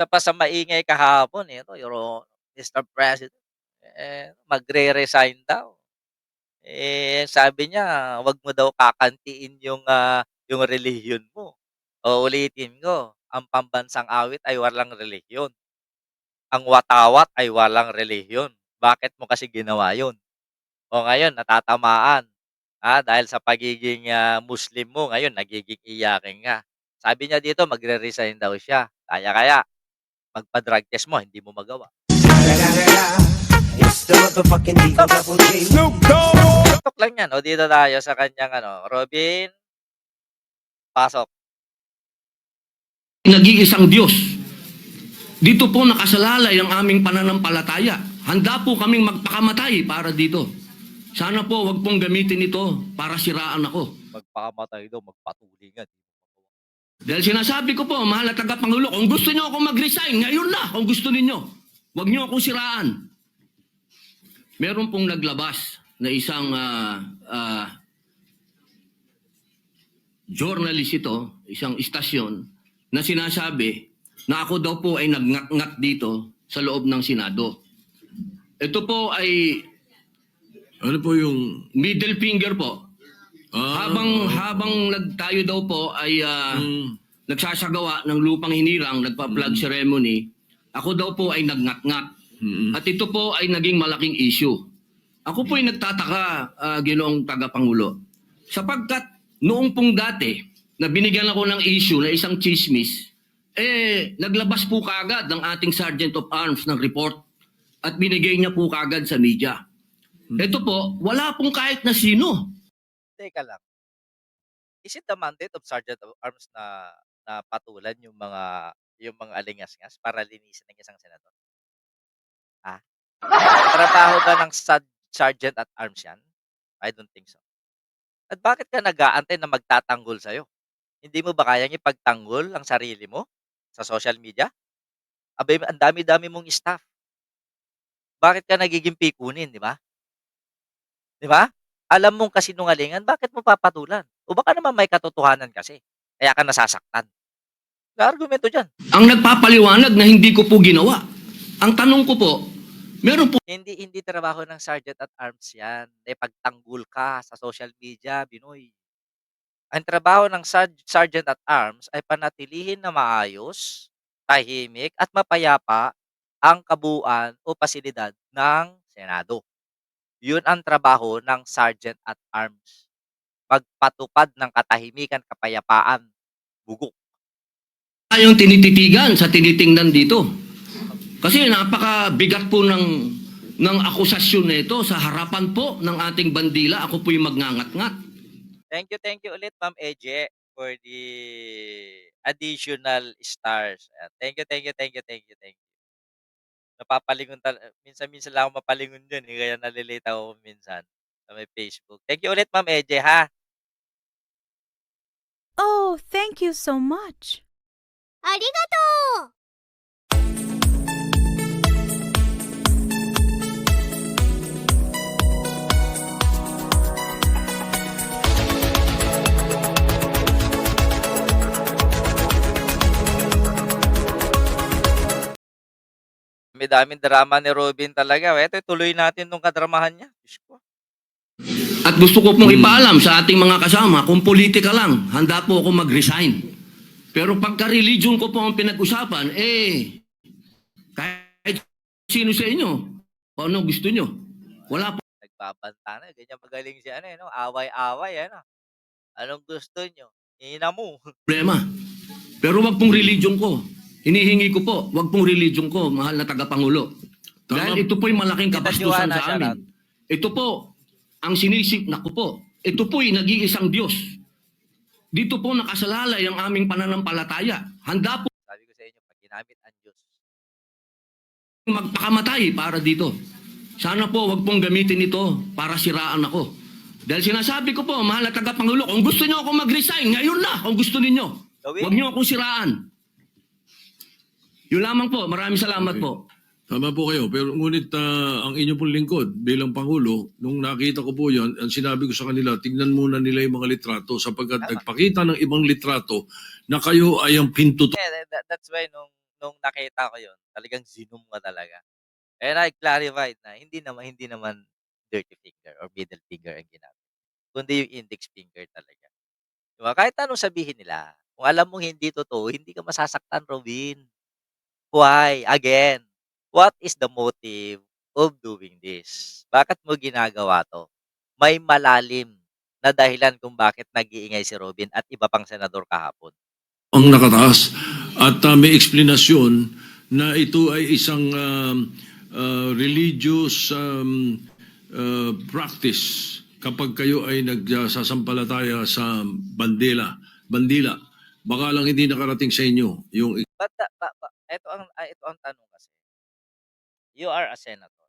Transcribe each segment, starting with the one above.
Isa pa sa maingay kahapon, ito yung Mr. President, magre-resign daw. Sabi niya, "Wag mo daw kakantiin yung relihiyon mo." Uulitin ko, ang pambansang awit ay walang relihiyon. Ang watawat ay walang relihiyon. Bakit mo kasi ginawa yun? O ngayon natatamaan, dahil sa pagiging, Muslim mo ngayon nagiging iyakin ka. Sabi niya dito magre-resign daw siya. Kaya magpa-drug test mo hindi mo magawa. Tuktok lang yan. O dito tayo sa kanyang Robin, pasok. Nag-iisang Diyos. Dito po nakasalalay ang aming pananampalataya. Handa po kaming magpakamatay para dito. Sana po wag pong gamitin ito para siraan ako. Magpakamatay daw, magpatulingan. Dahil sinasabi ko po, mahal na tagapangulo, kung gusto niyo ako mag-resign, ngayon na kung gusto ninyo. Huwag niyo akong siraan. Meron pong naglabas na isang journalist ito, isang istasyon, na sinasabi na ako daw po ay nagngat-ngat dito sa loob ng Senado. Ito po ay Ano po yung... middle finger po. Habang tayo daw po ay nagsasagawa ng lupang hinirang, nagpa-flag ceremony, ako daw po ay nagngat-ngat. At ito po ay naging malaking issue. Ako po ay nagtataka, Ginoong Tagapangulo, sapagkat noong pong dati na binigyan ako ng issue na isang chismis, naglabas po kaagad ng ating Sergeant of Arms ng report at binigay niya po kaagad sa media. Ito po, wala pong kahit na sino. Teka lang. Is it the mandate of Sergeant of Arms na patulan yung mga alingas-ngas para linisin ng isang senador? Trabaho ba ng Sergeant at Arms yan? I don't think so. At bakit ka nag-aantay na magtatanggol sa'yo? Hindi mo ba kayang ipagtanggol ang sarili mo sa social media? Abay, ang dami-dami mong staff. Bakit ka nagiging pikunin, di ba? Di ba? Alam mong kasinungalingan, bakit mo papatulan? O baka naman may katotohanan kasi. Kaya ka nasasaktan. May argumento dyan. Ang nagpapaliwanag na hindi ko po ginawa. Ang tanong ko po, meron po Hindi trabaho ng Sergeant at Arms yan. Pagtanggol ka sa social media, Binoy. Ang trabaho ng Sergeant at Arms ay panatilihin na maayos, tahimik at mapayapa ang kabuuan o pasilidad ng Senado. Yun ang trabaho ng Sergeant at Arms. Magpatupad ng katahimikan, kapayapaan, bugok. tayong tinititigan sa tinitingnan dito. Kasi napakabigat po ng akusasyon na ito sa harapan po ng ating bandila. Ako po yung magngangat-ngat. Thank you ulit, Ma'am Eje, for the additional stars. Thank you. Napapalingon minsan-minsan lang ako mapalingon diyan, kaya nale-late ako minsan sa may Facebook. Thank you ulit, Ma'am Eje, ha. Oh, thank you so much. ありがとう Daming drama ni Robin talaga. Eto, tuloy natin tong kadramahan niya. Diyos ko. At gusto ko pong ipaalam sa ating mga kasama, kung politika lang, handa po ako mag-resign. Pero pagka-religion ko po ang pinag-usapan, kahit sino sa inyo, kung ano gusto nyo, wala po. Nagbabanta na. Ganyan magaling si away-away, Anong gusto nyo? Hina mo. Problema. Pero wag pong religion ko. Hinihingi ko po, wag pong religion ko, mahal na tagapangulo. Dahil ito po'y malaking kabastusan sa amin. Ito po, ang sinisip na ko po. Ito po'y nag-iisang Diyos. Dito po nakasalalay ang aming pananampalataya. Handa po Sabi ko sa inyo, pag ginamit ang Diyos. magpakamatay para dito. Sana po wag pong gamitin ito para siraan ako. Dahil sinasabi ko po, mahal na tagapangulo, kung gusto niyo ako mag-resign, ngayon na kung gusto ninyo. Huwag niyo akong siraan. Yun lamang po. Maraming salamat po. Tama po kayo, pero ngunit ang inyo pong lingkod bilang Pangulo, nung nakita ko po yan, ang sinabi ko sa kanila, tingnan muna nila yung mga litrato sapagkat nagpakita ng ibang litrato na kayo ay ang pinto. That's why nung nung nakita ko yun, talagang zinom ka talaga. And I clarified na hindi naman dirty finger or middle finger ang ginamit, kundi yung index finger talaga. 'Di ba? Kahit anong sabihin nila, kung alam mong hindi totoo, hindi ka masasaktan, Robin. Why? Again, what is the motive of doing this? Bakit mo ginagawa 'to? May malalim na dahilan kung bakit nag-iingay si Robin at iba pang senador kahapon. Ang nakataas at may eksplanasyon na ito ay isang religious practice kapag kayo ay nagsasampalataya sa bandila. Baka lang hindi nakarating sa inyo yung But ito ang tanong kasi. You are a senator.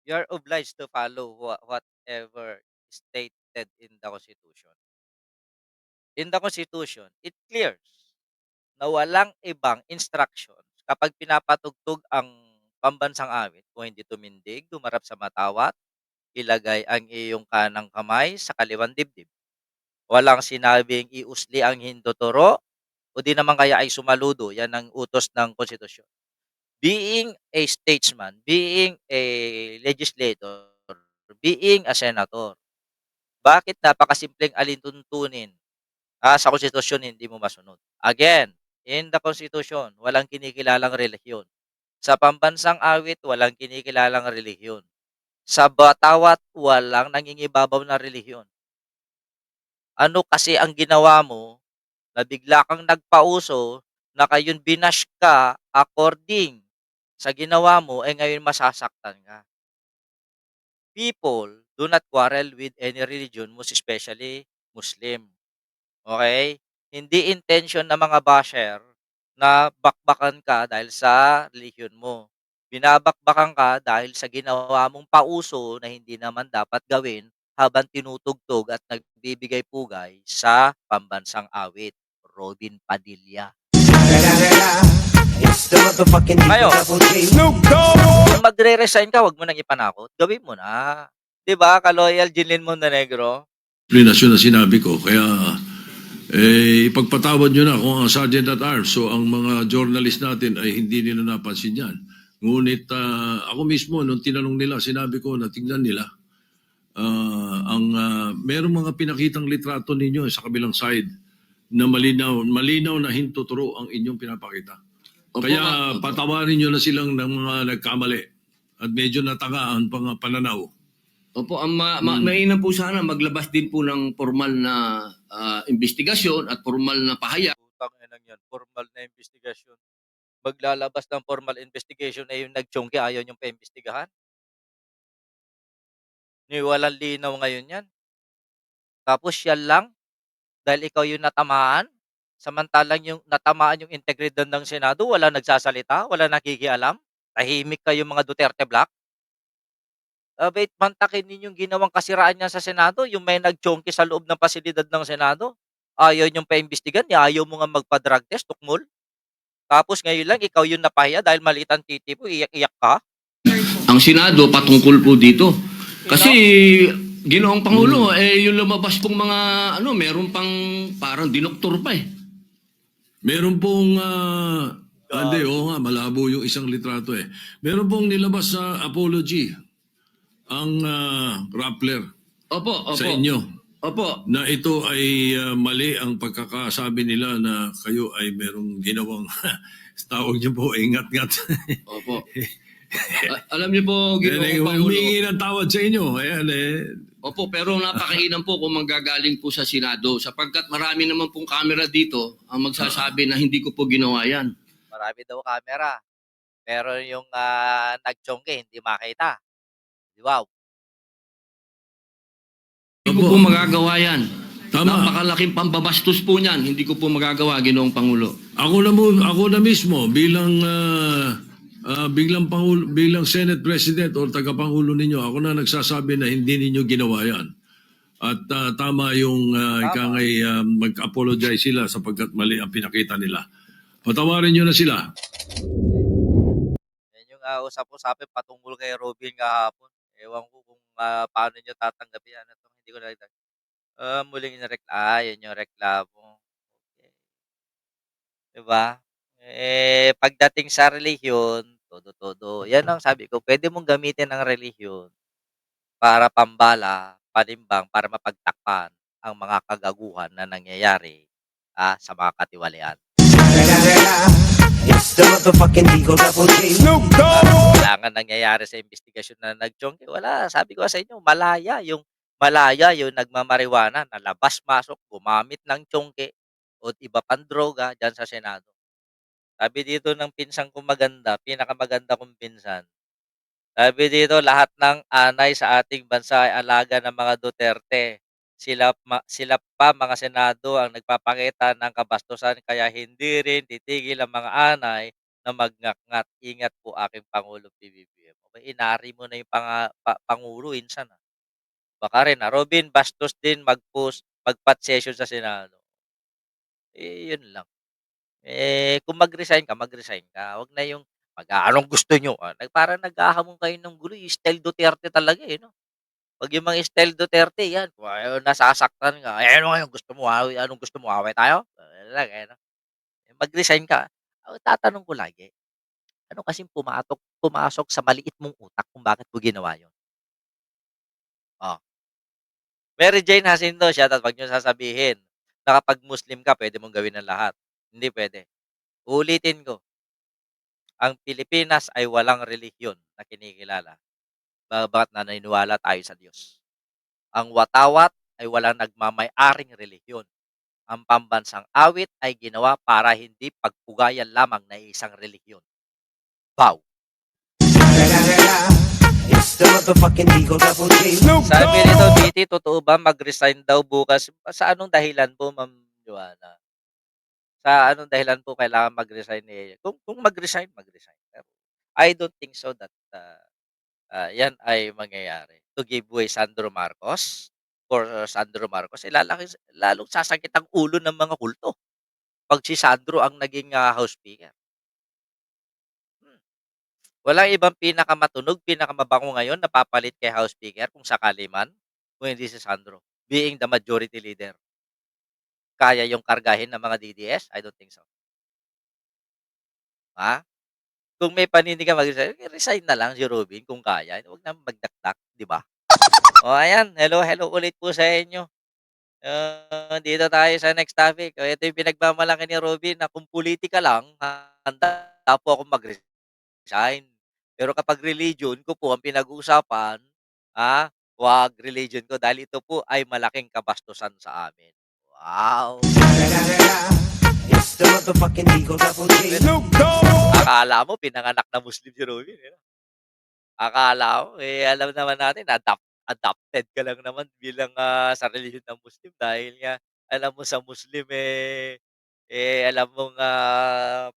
You are obliged to follow whatever stated in the Constitution. In the Constitution, it clears na walang ibang instructions kapag pinapatugtog ang pambansang awit kung hindi tumindig, humarap sa matawat, ilagay ang iyong kanang kamay sa kaliwang dibdib. Walang sinabing iusli ang hindotoro o di naman kaya ay sumaludo. Yan ang utos ng konstitusyon. Being a statesman, being a legislator, being a senator, bakit napakasimpleng alintuntunin sa konstitusyon hindi mo masunod? Again, in the constitution, walang kinikilalang relihiyon. Sa pambansang awit, walang kinikilalang relihiyon. Sa batawat, walang nangingibabaw na relihiyon. Ano kasi ang ginawa mo na bigla kang nagpauso na ngayon binash ka according sa ginawa mo, ngayon masasaktan ka. People do not quarrel with any religion, most especially Muslim. Okay? Hindi intention ng mga basher na bakbakan ka dahil sa relihiyon mo. Binabakbakan ka dahil sa ginawa mong pauso na hindi naman dapat gawin habang tinutugtog at nagbibigay pugay sa pambansang awit. Robin Padilla. Ngayon, kung magre-resign ka, wag mo nang ipanakot. Gawin mo na. 'Di ba, ka-loyal Jeline Montenegro? explanasyon na sinabi ko. Kaya ipagpatawad nyo na kung ang Sergeant at Arms so ang mga journalist natin ay hindi nila napansin yan. Ngunit ako mismo, nung tinanong nila, sinabi ko na tingnan nila merong mga pinakitang litrato ninyo sa kabilang side na malinaw na hintuturo ang inyong pinapakita. Kaya patawarin nyo na silang ng mga nagkamali at medyo natagaan pang pananaw. Opo, ang mainam po sana maglabas din po ng formal na investigasyon at formal na pahayag. Putang inang yan, formal na investigasyon. Maglalabas ng formal investigation ay yung nagtiyongki, ayaw niyong paimbestigahan? Walang linaw ngayon yan. Tapos yan lang, dahil ikaw yung natamaan, samantalang yung natamaan yung integridad ng Senado, wala nagsasalita, wala nakikialam, tahimik kayong mga Duterte Black. Abait, mantakin ninyong ginawang kasiraan niyan sa Senado, yung may nagtiyongki sa loob ng pasilidad ng Senado. Ayaw niyong paimbestigan, ayaw mo nga magpa-drug test, tukmol. Tapos ngayon lang, ikaw yung napahiya dahil maliit ang titi mo, iyak-iyak ka. Ang Senado patungkol po dito. Kasi Ginoong Pangulo, yung lumabas pong mga meron pang parang dinoktor pa eh. Meron pong hindi, oo nga, malabo yung isang litrato eh. Meron pong nilabas sa apology ang Rappler Opo. sa inyo Opo. na ito ay mali ang pagkakasabi nila na kayo ay merong ginawang tawag niyo po, ingat-ngat. Opo. Alam niyo po, Ginoong Pangulo. Humingi ng tawad sa inyo. Ayan Opo, pero napakainam po kung manggagaling po sa Senado sapagkat marami naman pong camera dito ang magsasabi na hindi ko po ginawa yan. Marami daw camera. Pero yung nagtiyongki, hindi makita. Wow. Hindi ko po magagawa yan. Tama. Napakalaking pambabastos po niyan. Hindi ko po magagawa, Ginoong Pangulo. Ako na mismo bilang bilang Senate President o tagapangulo ninyo, ako na nagsasabi na hindi ninyo ginawa yan. At tama yung ikangay mag-apologize sila sapagkat mali ang pinakita nila. Patawarin nyo na sila. Yan yung usap-usapin patungkol kay Robin kahapon. Ewan ko kung paano nyo tatanggapin yan. Ito, hindi ko nakita. Muling yan yung reklamo. Okay. Diba? Pagdating sa relihiyon, todo-todo. Yan ang sabi ko, puwede mong gamitin ang relihiyon para pambala, panimbang, para mapagtakpan ang mga kagaguhan na nangyayari, sa mga katiwalian. It's the motherfucking Eagle Double G. Kailangan nangyayari sa investigasyon na nagtiyongge, wala. Sabi ko sa inyo, malaya yung nagmamarijuana na labas-masok, gumamit ng tiyongge o iba pang droga diyan sa Senado. Sabi dito ng pinsan kong maganda, pinakamaganda kong pinsan, sabi dito, lahat ng anay sa ating bansa ay alaga ng mga Duterte. Sila pa mga senado ang nagpapakita ng kabastusan kaya hindi rin titigil ang mga anay na magngatngat. Ingat po aking Pangulong PBBM. Okay, inari mo na yung Pangulo, insan. Baka rin, Robin, bastos din mag-pot session sa Senado. Yun lang. Kung mag-resign ka. Wag na yung anong gusto nyo. Parang naghahamon kayo ng gulo. Yung style Duterte talaga eh. No? Pag yung mga style Duterte, yan. Kung nasasaktan ka. Ano nga yung gusto mo? Anong gusto mo? Away tayo? Lang, no? Mag-resign ka. Tatanong ko lagi, ano kasing pumasok sa maliit mong utak kung bakit mo ginawa yun? Oh. Mary Jane Jacinto, shoutout. Wag niyo sasabihin na kapag Muslim ka, pwede mong gawin ang lahat. Hindi pwede. Ulitin ko, ang Pilipinas ay walang relihiyon na kinikilala, bagamat naniniwala tayo sa Diyos. Ang watawat ay walang nagmamay-aring relihiyon. Ang pambansang awit ay ginawa para hindi pagpugayan lamang na isang relihiyon. Bow! It's the motherfucking Eagle Double G. Sabi nito, BT, totoo ba mag-resign daw bukas? Sa anong dahilan po, Ma'am Joanna? Sa anong dahilan po kailangan mag-resign kung mag-resign, mag-resign. Pero I don't think so that, yan ay mangyayari. To give way Sandro Marcos, for Sandro Marcos, lalong sasakit ang ulo ng mga kulto 'pag si Sandro ang naging, House Speaker. Hmm, walang ibang pinakamatunog, pinakamabango ngayon na papalit kay House Speaker kung sakali man, kung hindi si Sandro, being the majority leader. Kaya yung kargahin ng mga DDS? I don't think so. Ha? Kung may panindigan mag-resign, resign na lang si Robin kung kaya, huwag na magdakdak, 'di ba? O ayan, hello, hello ulit po sa inyo. Dito tayo sa next topic. Ito yung pinagmamalaki ni Robin na kung pulitika lang, handa po akong mag-resign. Pero kapag religion ko po ang pinag-uusapan, 'wag religion ko dahil ito po ay malaking kabastusan sa amin. Wow! It's the motherfucking Eagle Double G. Akala mo pinanganak na Muslim si Robin, eh, 'no? Akala mo, alam naman natin adopted ka lang naman bilang, sa relihiyon ng Muslim dahil nga alam mo sa Muslim, alam mong,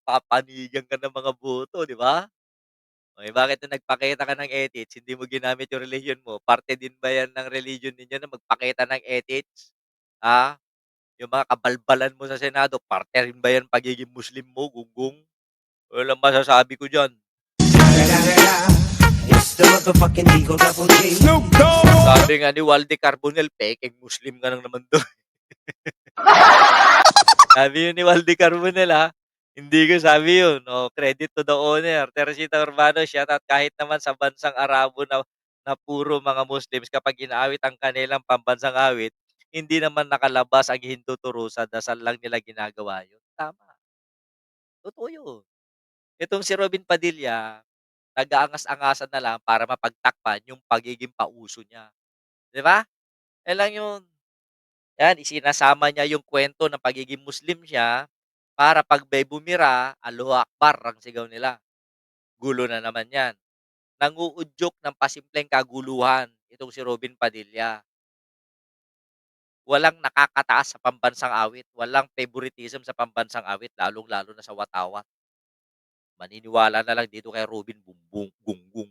papanigan ka ng mga boto, 'di ba? Bakit nung nagpakita ka ng ethics hindi mo ginamit yung relihiyon mo? Parte din ba yan ng relihiyon ninyo na magpakita ng ethics? Ha? Yung mga kabalbalan mo sa Senado, parte rin ba yan pagiging Muslim mo, gunggong? Walang masasabi ko diyan. It's the motherfucking Eagle Double G. Sabi nga ni Walde Carbonell, pekeng Muslim ka lang naman do'n. Sabi yun ni Walde Carbonell, hindi ko sabi yun. Credit to the owner. Teresita Urbano, shoutout. Kahit naman sa bansang Arabo na puro mga Muslims kapag inaawit ang kanilang pambansang awit, hindi naman nakalabas ang hintuturusan, dasal lang nila ginagawa yun. Tama, totoo yun. Itong si Robin Padilla, nag-aangas-angasan na lang para mapagtakpan yung pagiging pauso niya, 'di ba? Yan lang yun. Yan, isinasama niya yung kwento ng pagiging Muslim siya para 'pag may bumira, Allahu Akbar ang sigaw nila. Gulo na naman 'yan. Nanguudyok ng pasimpleng kaguluhan itong si Robin Padilla. Walang nakakataas sa pambansang awit, walang favoritism sa pambansang awit, lalong-lalo na sa watawat. Maniniwala na lang dito kay Robin Bumbong Gunggong.